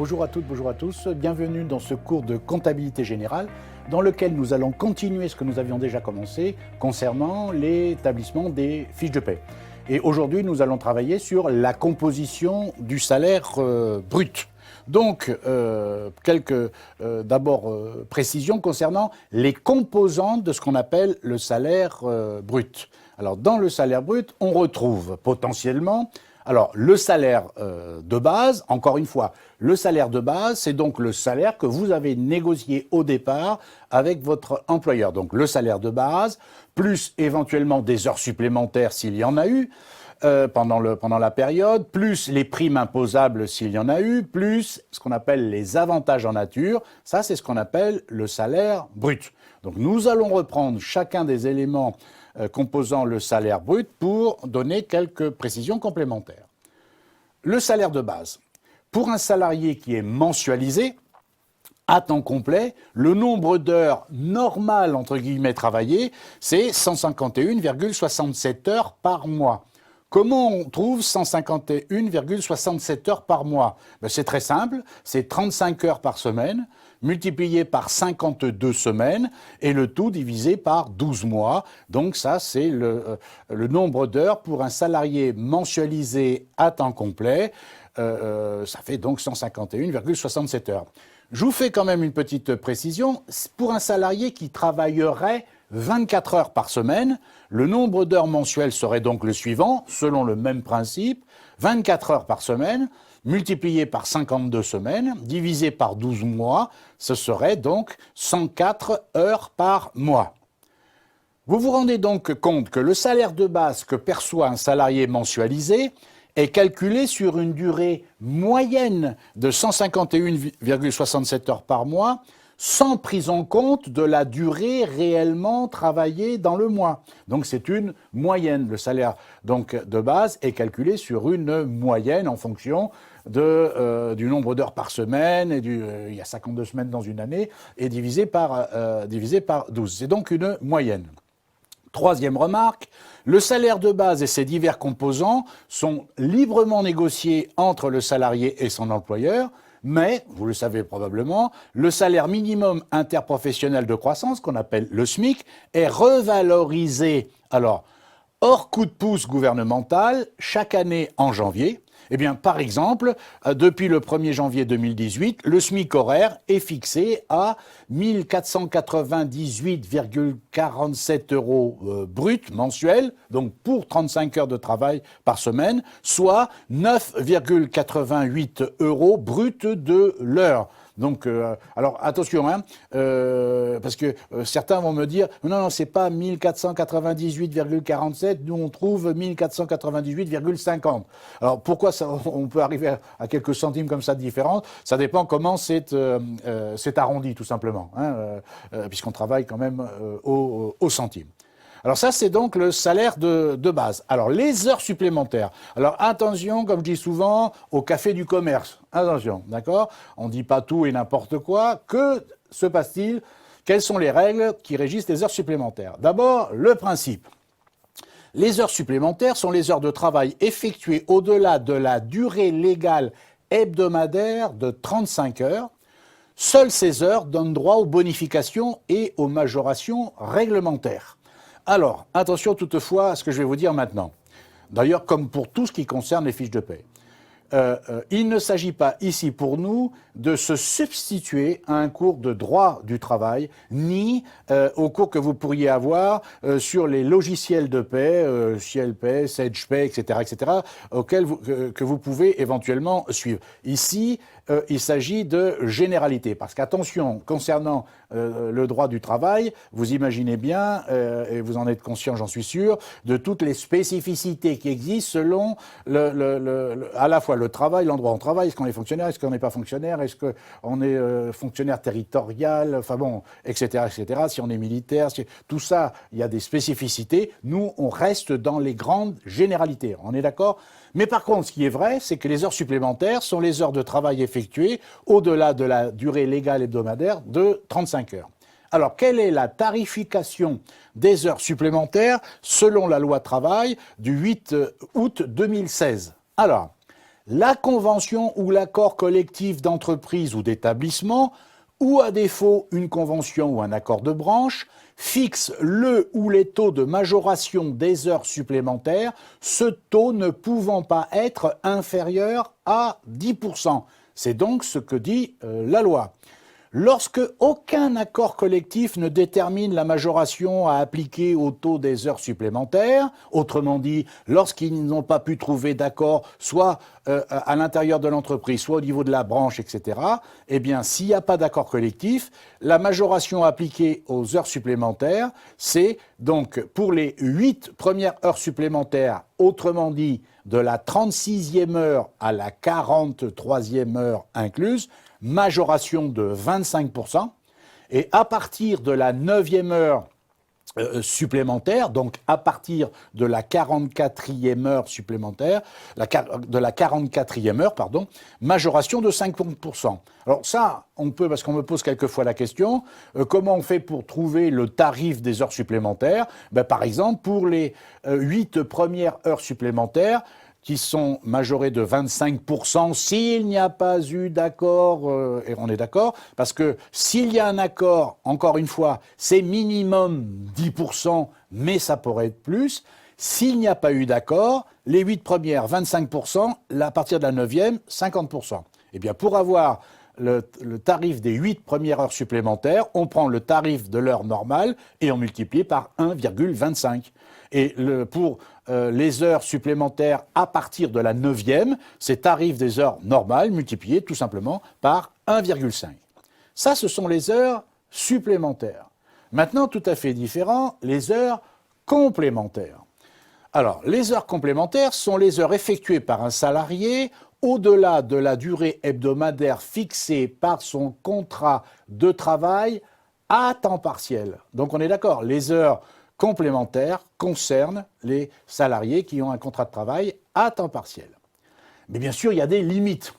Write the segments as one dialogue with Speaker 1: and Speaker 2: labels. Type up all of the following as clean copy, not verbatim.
Speaker 1: Bonjour à toutes, bonjour à tous. Bienvenue dans ce cours de comptabilité générale dans lequel nous allons continuer ce que nous avions déjà commencé concernant l'établissement des fiches de paie. Et aujourd'hui, nous allons travailler sur la composition du salaire brut. Donc, quelques précisions concernant les composantes de ce qu'on appelle le salaire brut. Alors, dans le salaire brut, on retrouve potentiellement le salaire de base. Encore une fois, le salaire de base, c'est donc le salaire que vous avez négocié au départ avec votre employeur. Donc, le salaire de base, plus éventuellement des heures supplémentaires s'il y en a eu, pendant la période, plus les primes imposables s'il y en a eu, plus ce qu'on appelle les avantages en nature. Ça, c'est ce qu'on appelle le salaire brut. Donc, nous allons reprendre chacun des éléments composant le salaire brut pour donner quelques précisions complémentaires. Le salaire de base. Pour un salarié qui est mensualisé, à temps complet, le nombre d'heures normales, entre guillemets, travaillées, c'est 151,67 heures par mois. Comment on trouve 151,67 heures par mois? C'est très simple, c'est 35 heures par semaine, multiplié par 52 semaines, et le tout divisé par 12 mois. Donc ça, c'est le nombre d'heures pour un salarié mensualisé à temps complet. Ça fait donc 151,67 heures. Je vous fais quand même une petite précision. Pour un salarié qui travaillerait 24 heures par semaine, le nombre d'heures mensuelles serait donc le suivant, selon le même principe, 24 heures par semaine, multiplié par 52 semaines, divisé par 12 mois, ce serait donc 104 heures par mois. Vous vous rendez donc compte que le salaire de base que perçoit un salarié mensualisé est calculé sur une durée moyenne de 151,67 heures par mois, sans prise en compte de la durée réellement travaillée dans le mois. Donc c'est une moyenne. Le salaire donc, de base est calculé sur une moyenne en fonction du nombre d'heures par semaine, et il y a 52 semaines dans une année, et divisé par 12. C'est donc une moyenne. Troisième remarque, le salaire de base et ses divers composants sont librement négociés entre le salarié et son employeur, mais, vous le savez probablement, le salaire minimum interprofessionnel de croissance, qu'on appelle le SMIC, est revalorisé, hors coup de pouce gouvernemental, chaque année en janvier. Eh bien, par exemple, depuis le 1er janvier 2018, le SMIC horaire est fixé à 1 498,47 euros brut mensuel, donc pour 35 heures de travail par semaine, soit 9,88 euros brut de l'heure. Donc, alors attention, parce que certains vont me dire non, c'est pas 1498,47, nous on trouve 1498,50. Alors pourquoi on peut arriver à quelques centimes comme ça de différence? Ça dépend comment c'est arrondi, tout simplement, puisqu'on travaille quand même au centime. Alors ça, c'est donc le salaire de base. Alors, les heures supplémentaires. Alors, attention, comme je dis souvent, au café du commerce. Attention, d'accord? On ne dit pas tout et n'importe quoi. Que se passe-t-il? Quelles sont les règles qui régissent les heures supplémentaires? D'abord, le principe. Les heures supplémentaires sont les heures de travail effectuées au-delà de la durée légale hebdomadaire de 35 heures. Seules ces heures donnent droit aux bonifications et aux majorations réglementaires. Alors, attention toutefois à ce que je vais vous dire maintenant. D'ailleurs, comme pour tout ce qui concerne les fiches de paie. Il ne s'agit pas ici pour nous de se substituer à un cours de droit du travail, ni au cours que vous pourriez avoir sur les logiciels de paie, CielPay, SagePay, etc., auxquels que vous pouvez éventuellement suivre. Ici, il s'agit de généralité, parce qu'attention, concernant le droit du travail, vous imaginez bien, et vous en êtes conscient, j'en suis sûr, de toutes les spécificités qui existent selon à la fois le travail, l'endroit où on travaille, est-ce qu'on est fonctionnaire, est-ce qu'on n'est pas fonctionnaire, est-ce qu'on est fonctionnaire territorial, etc., si on est militaire, tout ça, il y a des spécificités. Nous, on reste dans les grandes généralités, on est d'accord? Mais par contre, ce qui est vrai, c'est que les heures supplémentaires sont les heures de travail effectuées au-delà de la durée légale hebdomadaire de 35 heures. Alors, quelle est la tarification des heures supplémentaires selon la loi travail du 8 août 2016? Alors, la convention ou l'accord collectif d'entreprise ou d'établissement, ou à défaut une convention ou un accord de branche, fixe le ou les taux de majoration des heures supplémentaires, ce taux ne pouvant pas être inférieur à 10%. C'est donc ce que dit la loi. Lorsque aucun accord collectif ne détermine la majoration à appliquer au taux des heures supplémentaires, autrement dit, lorsqu'ils n'ont pas pu trouver d'accord, soit à l'intérieur de l'entreprise, soit au niveau de la branche, etc., eh bien, s'il n'y a pas d'accord collectif, la majoration appliquée aux heures supplémentaires, c'est donc pour les 8 premières heures supplémentaires, autrement dit, de la 36e heure à la 43e heure incluse, majoration de 25%, et à partir de la 9e heure supplémentaire, donc à partir de la 44e heure supplémentaire, de la 44e heure, pardon, majoration de 50%. Alors ça, on peut, parce qu'on me pose quelquefois la question, comment on fait pour trouver le tarif des heures supplémentaires ? Ben, par exemple, pour les 8 premières heures supplémentaires, qui sont majorés de 25% s'il n'y a pas eu d'accord, et on est d'accord, parce que s'il y a un accord, encore une fois, c'est minimum 10%, mais ça pourrait être plus. S'il n'y a pas eu d'accord, les 8 premières, 25%, à partir de la 9e, 50%. Eh bien, pour avoir le tarif des 8 premières heures supplémentaires, on prend le tarif de l'heure normale et on multiplie par 1,25. Et pour les heures supplémentaires à partir de la 9e, c'est tarif des heures normales multiplié tout simplement par 1,5. Ça, ce sont les heures supplémentaires. Maintenant, tout à fait différent, les heures complémentaires. Alors, les heures complémentaires sont les heures effectuées par un salarié au-delà de la durée hebdomadaire fixée par son contrat de travail à temps partiel. Donc on est d'accord, les heures complémentaires concernent les salariés qui ont un contrat de travail à temps partiel. Mais bien sûr, il y a des limites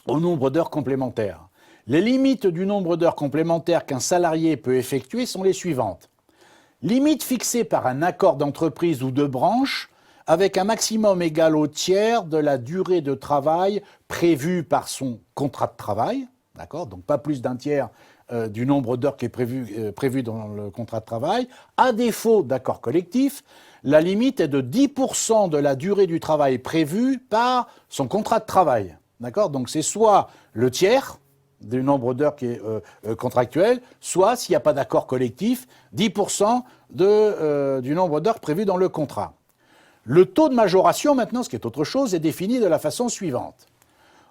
Speaker 1: au nombre d'heures complémentaires. Les limites du nombre d'heures complémentaires qu'un salarié peut effectuer sont les suivantes. Limite fixée par un accord d'entreprise ou de branche avec un maximum égal au tiers de la durée de travail prévue par son contrat de travail, d'accord ? Donc pas plus d'un tiers du nombre d'heures qui est prévu dans le contrat de travail. À défaut d'accord collectif, la limite est de 10% de la durée du travail prévue par son contrat de travail, d'accord ? Donc c'est soit le tiers du nombre d'heures qui est contractuel, soit, s'il n'y a pas d'accord collectif, 10% du nombre d'heures prévues dans le contrat. Le taux de majoration, maintenant, ce qui est autre chose, est défini de la façon suivante.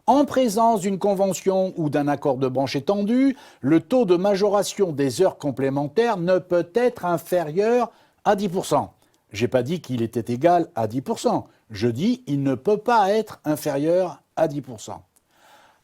Speaker 1: En présence d'une convention ou d'un accord de branche étendu, le taux de majoration des heures complémentaires ne peut être inférieur à 10%. Je n'ai pas dit qu'il était égal à 10%. Je dis qu'il ne peut pas être inférieur à 10%.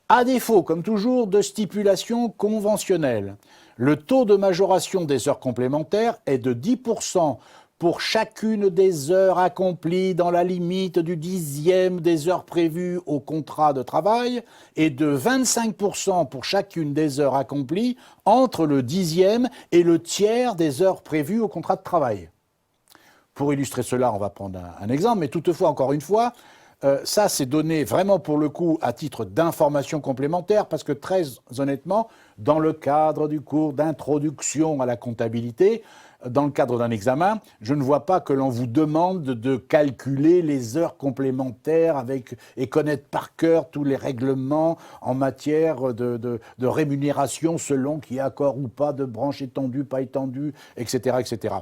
Speaker 1: À défaut, comme toujours, de stipulation conventionnelle, le taux de majoration des heures complémentaires est de 10% pour chacune des heures accomplies dans la limite du 10e des heures prévues au contrat de travail et de 25% pour chacune des heures accomplies entre le 10e et le tiers des heures prévues au contrat de travail. Pour illustrer cela, on va prendre un exemple, mais toutefois, encore une fois, ça, c'est donné vraiment pour le coup à titre d'information complémentaire parce que très honnêtement, dans le cadre du cours d'introduction à la comptabilité, dans le cadre d'un examen, je ne vois pas que l'on vous demande de calculer les heures complémentaires et connaître par cœur tous les règlements en matière de rémunération selon qu'il y a accord ou pas de branche étendue, pas étendue, etc., etc.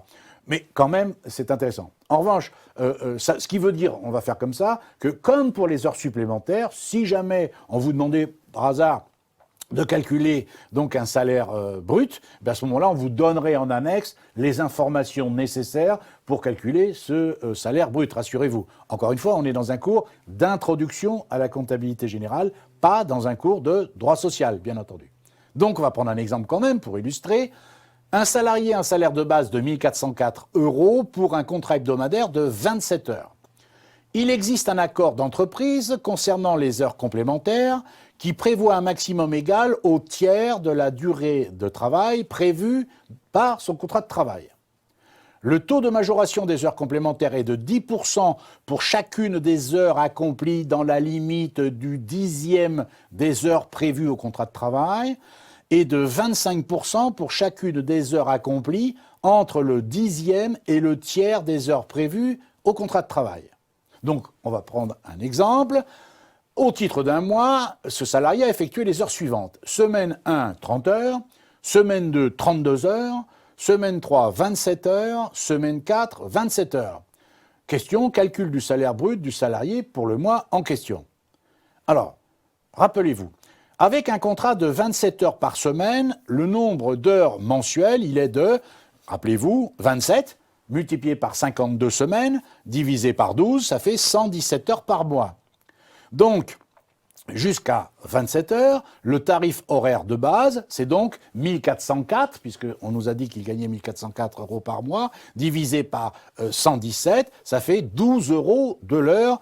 Speaker 1: Mais quand même, c'est intéressant. En revanche, ce qui veut dire, on va faire comme ça, que comme pour les heures supplémentaires, si jamais on vous demandait par hasard de calculer donc un salaire brut, ben à ce moment-là, on vous donnerait en annexe les informations nécessaires pour calculer ce salaire brut, rassurez-vous. Encore une fois, on est dans un cours d'introduction à la comptabilité générale, pas dans un cours de droit social, bien entendu. Donc, on va prendre un exemple quand même pour illustrer. Un salarié a un salaire de base de 1 404 € pour un contrat hebdomadaire de 27 heures. Il existe un accord d'entreprise concernant les heures complémentaires qui prévoit un maximum égal au tiers de la durée de travail prévue par son contrat de travail. Le taux de majoration des heures complémentaires est de 10% pour chacune des heures accomplies dans la limite du 10e des heures prévues au contrat de travail et de 25% pour chacune des heures accomplies entre le 10e et le tiers des heures prévues au contrat de travail. Donc, on va prendre un exemple. Au titre d'un mois, ce salarié a effectué les heures suivantes. Semaine 1, 30 heures. Semaine 2, 32 heures. Semaine 3, 27 heures. Semaine 4, 27 heures. Question, calcul du salaire brut du salarié pour le mois en question. Alors, rappelez-vous, avec un contrat de 27 heures par semaine, le nombre d'heures mensuelles, il est de, rappelez-vous, 27 multiplié par 52 semaines, divisé par 12, ça fait 117 heures par mois. Donc, jusqu'à 27 heures, le tarif horaire de base, c'est donc 1404, puisqu'on nous a dit qu'il gagnait 1404 euros par mois, divisé par 117, ça fait 12 euros de l'heure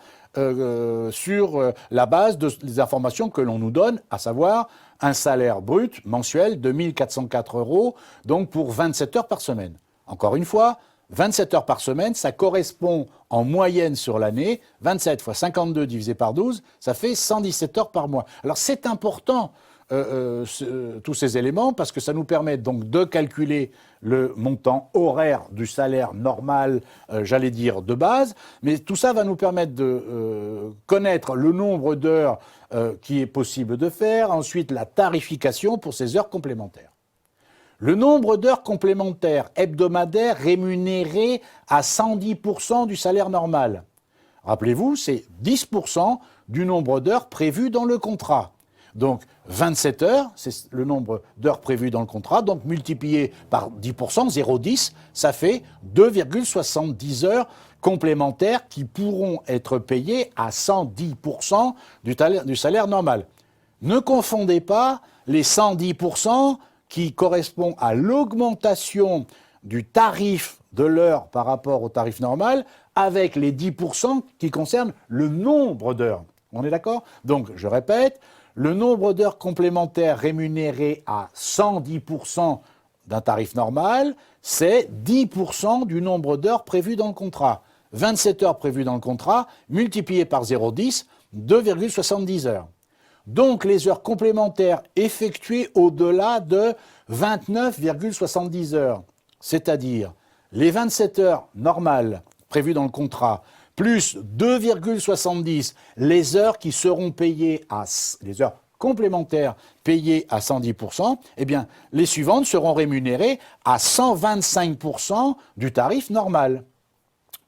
Speaker 1: sur la base des informations que l'on nous donne, à savoir un salaire brut mensuel de 1404 euros, donc pour 27 heures par semaine. Encore une fois, 27 heures par semaine, ça correspond en moyenne sur l'année, 27 fois 52 divisé par 12, ça fait 117 heures par mois. Alors c'est important, tous ces éléments, parce que ça nous permet donc de calculer le montant horaire du salaire normal, j'allais dire de base, mais tout ça va nous permettre de connaître le nombre d'heures qui est possible de faire, ensuite la tarification pour ces heures complémentaires. Le nombre d'heures complémentaires hebdomadaires rémunérées à 110% du salaire normal. Rappelez-vous, c'est 10% du nombre d'heures prévues dans le contrat. Donc 27 heures, c'est le nombre d'heures prévues dans le contrat, donc multiplié par 10%, 0,10, ça fait 2,70 heures complémentaires qui pourront être payées à 110% du salaire normal. Ne confondez pas les 110% qui correspond à l'augmentation du tarif de l'heure par rapport au tarif normal, avec les 10% qui concernent le nombre d'heures. On est d'accord? Donc, je répète, le nombre d'heures complémentaires rémunérées à 110% d'un tarif normal, c'est 10% du nombre d'heures prévues dans le contrat. 27 heures prévues dans le contrat, multiplié par 0,10, 2,70 heures. Donc les heures complémentaires effectuées au-delà de 29,70 heures, c'est-à-dire les 27 heures normales prévues dans le contrat, plus 2,70 les heures qui seront payées les heures complémentaires payées à 110%, eh bien les suivantes seront rémunérées à 125% du tarif normal.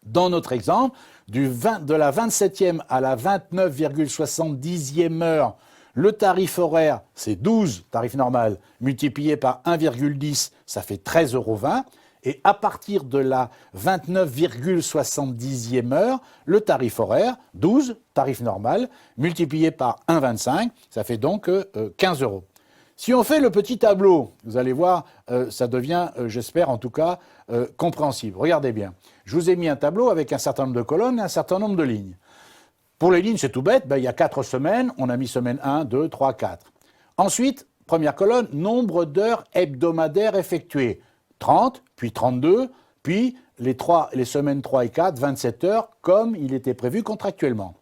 Speaker 1: Dans notre exemple, de la 27e à la 29,70e heure, le tarif horaire, c'est 12, tarif normal, multiplié par 1,10, ça fait 13,20 euros. Et à partir de la 29,70e heure, le tarif horaire, 12, tarif normal, multiplié par 1,25, ça fait donc 15 euros. Si on fait le petit tableau, vous allez voir, ça devient, j'espère en tout cas, compréhensible. Regardez bien, je vous ai mis un tableau avec un certain nombre de colonnes et un certain nombre de lignes. Pour les lignes, c'est tout bête, il y a 4 semaines, on a mis semaine 1, 2, 3, 4. Ensuite, première colonne, nombre d'heures hebdomadaires effectuées. 30, puis 32, puis les semaines 3 et 4, 27 heures, comme il était prévu contractuellement.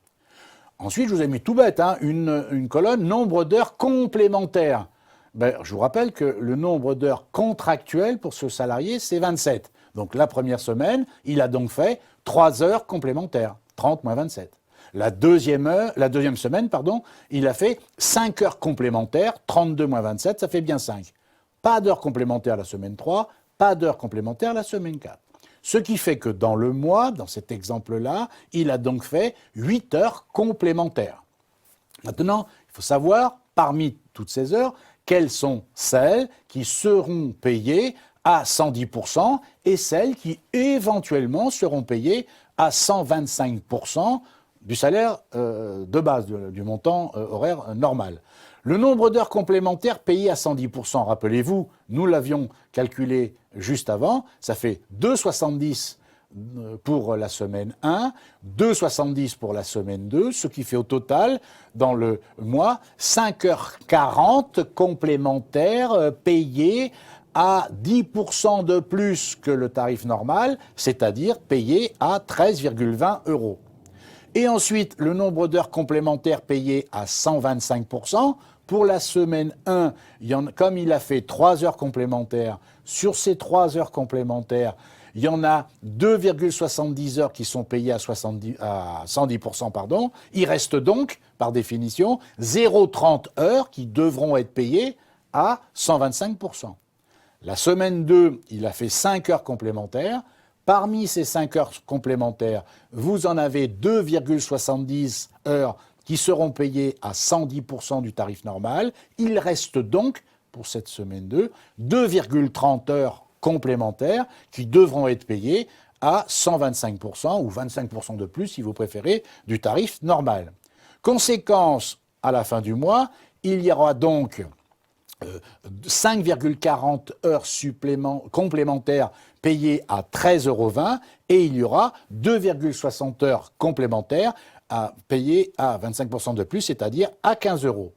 Speaker 1: Ensuite, je vous ai mis tout bête, une colonne, nombre d'heures complémentaires. Je vous rappelle que le nombre d'heures contractuelles pour ce salarié, c'est 27. Donc la première semaine, il a donc fait 3 heures complémentaires, 30 moins 27. La deuxième semaine, il a fait 5 heures complémentaires, 32 moins 27, ça fait bien 5. Pas d'heures complémentaires la semaine 3, pas d'heures complémentaires la semaine 4. Ce qui fait que dans le mois, dans cet exemple-là, il a donc fait 8 heures complémentaires. Maintenant, il faut savoir, parmi toutes ces heures, quelles sont celles qui seront payées à 110% et celles qui éventuellement seront payées à 125% du salaire de base, du montant horaire normal. Le nombre d'heures complémentaires payées à 110%, rappelez-vous, nous l'avions calculé juste avant, ça fait 2,70 pour la semaine 1, 2,70 pour la semaine 2, ce qui fait au total, dans le mois, 5h40 complémentaires payées à 10% de plus que le tarif normal, c'est-à-dire payé à 13,20 €. Et ensuite, le nombre d'heures complémentaires payées à 125%. Pour la semaine 1, comme il a fait 3 heures complémentaires, sur ces 3 heures complémentaires, il y en a 2,70 heures qui sont payées à 110%. Pardon. Il reste donc, par définition, 0,30 heures qui devront être payées à 125%. La semaine 2, il a fait 5 heures complémentaires. Parmi ces 5 heures complémentaires, vous en avez 2,70 heures qui seront payées à 110% du tarif normal. Il reste donc, pour cette semaine 2, 2,30 heures complémentaires qui devront être payées à 125% ou 25% de plus, si vous préférez, du tarif normal. Conséquence, à la fin du mois, il y aura donc 5,40 heures complémentaires payées à 13,20 € et il y aura 2,60 heures complémentaires payées à 25% de plus, c'est-à-dire à 15 €.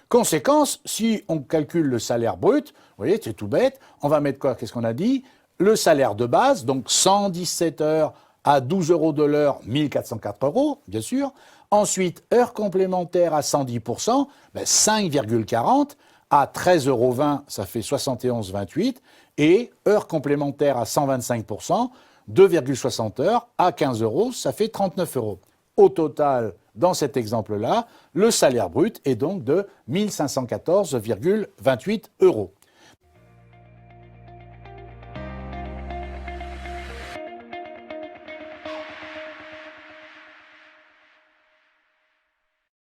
Speaker 1: Conséquence, si on calcule le salaire brut, vous voyez, c'est tout bête, on va mettre quoi? Qu'est-ce qu'on a dit? Le salaire de base, donc 117 heures à 12 € de l'heure, 1404 €, bien sûr. Ensuite, heures complémentaires à 110%, 5,40 à 13,20 €, ça fait 71,28. Et heures complémentaires à 125%, 2,60 heures à 15 €, ça fait 39 €. Au total, dans cet exemple-là, le salaire brut est donc de 1514,28 €.